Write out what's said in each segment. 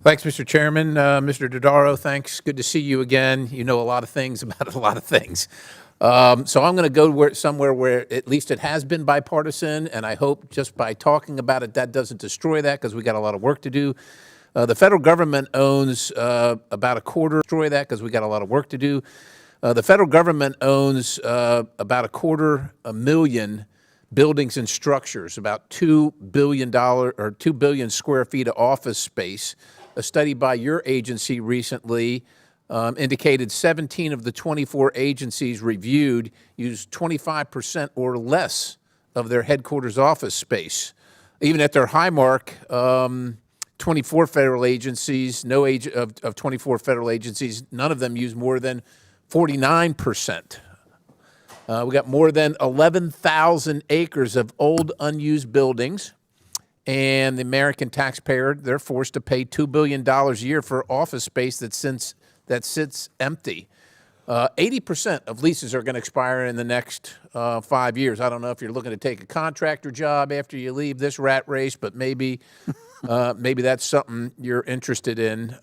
Thanks, Mr. Chairman. Mr. Dodaro, thanks. Good to see you again. You know a lot of things about a lot of things. So I'm going to go somewhere where at least it has been bipartisan, and I hope just by talking about it, that doesn't destroy that, because we got a lot of work to do. The federal government owns about a quarter. Destroy that, because we got a lot of work to do. The federal government owns about a 250,000 buildings and structures, about $2 billion or 2 billion square feet of office space. A study by your agency recently indicated 17 of the 24 agencies reviewed used 25% or less of their headquarters office space. Even at their high mark, 24 federal agencies, of 24 federal agencies, none of them use more than 49%. We got more than 11,000 acres of old unused buildings. And the American taxpayer, they're forced to pay $2 billion a year for office space that sits empty. 80% of leases are going to expire in the next 5 years. I don't know if you're looking to take a contractor job after you leave this rat race, but maybe that's something you're interested in.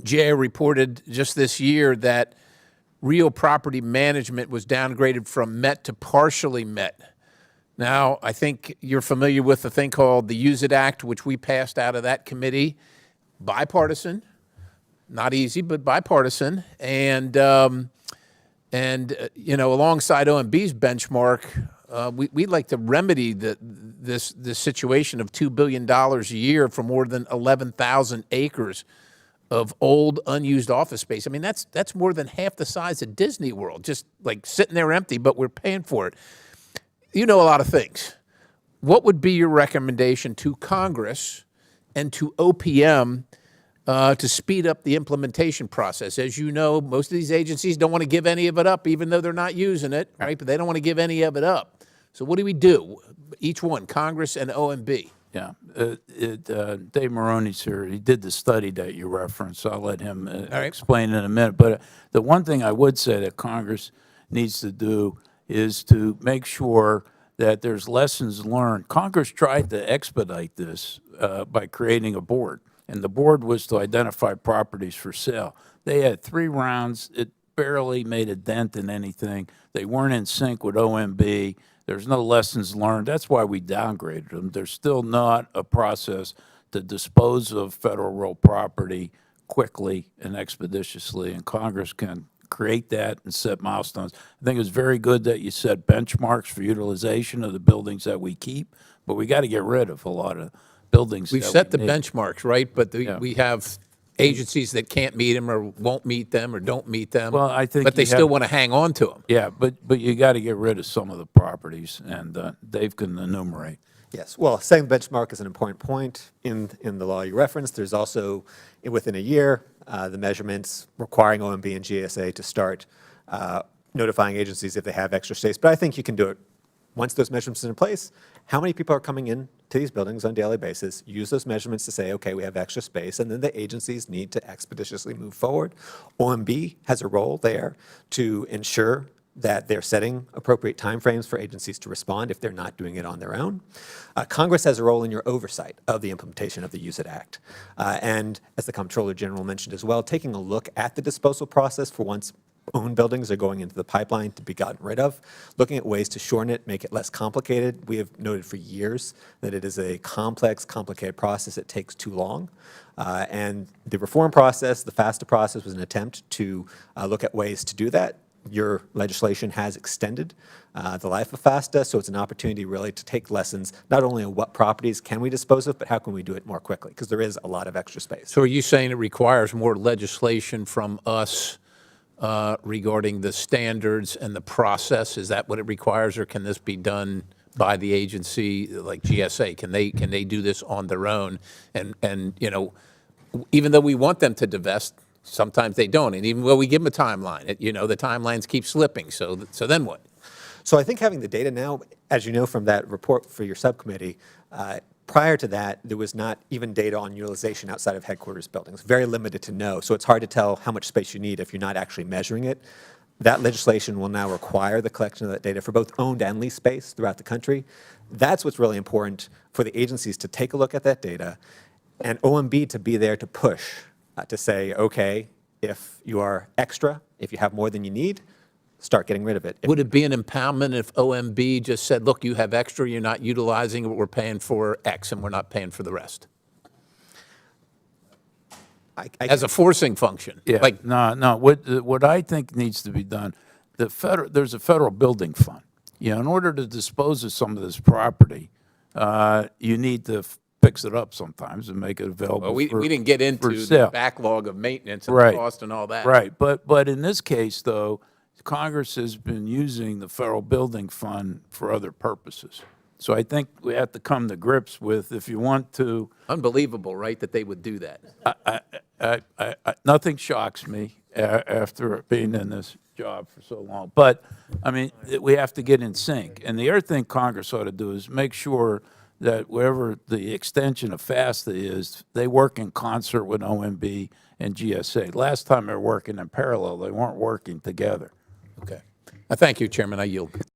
GA reported just this year that real property management was downgraded from MET to partially MET. Now, I think you're familiar with the thing called the Use It Act, which we passed out of that committee. Bipartisan, not easy, but bipartisan. And you know, alongside OMB's benchmark, we'd like to remedy this situation of $2 billion a year for more than 11,000 acres of old, unused office space. I mean, that's more than half the size of Disney World, just like sitting there empty, but we're paying for it. You know a lot of things. What would be your recommendation to Congress and to OPM to speed up the implementation process? As you know, most of these agencies don't want to give any of it up, even though they're not using it, right? But they don't want to give any of it up. So what do we do? Each one, Congress and OMB. Yeah, Dave Maroney's here. He did the study that you referenced. So I'll let him explain in a minute. But the one thing I would say that Congress needs to do is to make sure that there's lessons learned. Congress tried to expedite this by creating a board, and the board was to identify properties for sale. They had 3 rounds. It barely made a dent in anything. They weren't in sync with OMB. There's no lessons learned. That's why we downgraded them. There's still not a process to dispose of federal real property quickly and expeditiously, and Congress can create that and set milestones. I think it's very good that you set benchmarks for utilization of the buildings that we keep, but we got to get rid of a lot of buildings. We've set the benchmarks, right? But we have agencies that can't meet them or won't meet them or don't meet them. Well, I think, but they still want to hang on to them. Yeah, but you got to get rid of some of the properties, and Dave can enumerate. Yes, well, setting the benchmark is an important point in the law you referenced. There's also, within a year, the measurements requiring OMB and GSA to start notifying agencies if they have extra space. But I think you can do it once those measurements are in place. How many people are coming in to these buildings on a daily basis? Use those measurements to say, okay, we have extra space, and then the agencies need to expeditiously move forward. OMB has a role there to ensure that they're setting appropriate timeframes for agencies to respond if they're not doing it on their own. Congress has a role in your oversight of the implementation of the Use It Act. And as the Comptroller General mentioned as well, taking a look at the disposal process for once owned buildings are going into the pipeline to be gotten rid of, looking at ways to shorten it, make it less complicated. We have noted for years that it is a complex, complicated process. It takes too long. And the reform process, the FASTA process, was an attempt to look at ways to do that. Your legislation has extended the life of FASTA, so it's an opportunity really to take lessons not only on what properties can we dispose of, but how can we do it more quickly, because there is a lot of extra space. So are you saying it requires more legislation from us regarding the standards and the process? Is that what it requires, or can this be done by the agency like GSA? Can they do this on their own? And you know, even though we want them to divest, sometimes they don't, and even though we give them a timeline, you know, the timelines keep slipping. So then what? So I think having the data now, as you know from that report for your subcommittee, prior to that, there was not even data on utilization outside of headquarters buildings, very limited to know. So it's hard to tell how much space you need if you're not actually measuring it. That legislation will now require the collection of that data for both owned and leased space throughout the country. That's what's really important for the agencies to take a look at that data, and OMB to be there to push, to say, okay, if you are extra, if you have more than you need, start getting rid of it. Would it be an impoundment if OMB just said, look, you have extra, you're not utilizing it, we're paying for X and we're not paying for the rest? As a forcing function? Yeah, Like, no. What I think needs to be done, there's a federal building fund. You know, in order to dispose of some of this property, you need to fix it up sometimes and make it available well, we for didn't get into for the sale. backlog of maintenance and Right. the cost and all that. Right, but in this case, though, Congress has been using the federal building fund for other purposes. So I think we have to come to grips with, if you want to, Unbelievable, right, that they would do that. nothing shocks me after being in this job for so long. But, I mean, we have to get in sync. And the other thing Congress ought to do is make sure that wherever the extension of FASTA is, they work in concert with OMB and GSA. Last time they were working in parallel, they weren't working together. Okay. I thank you, Chairman. I yield.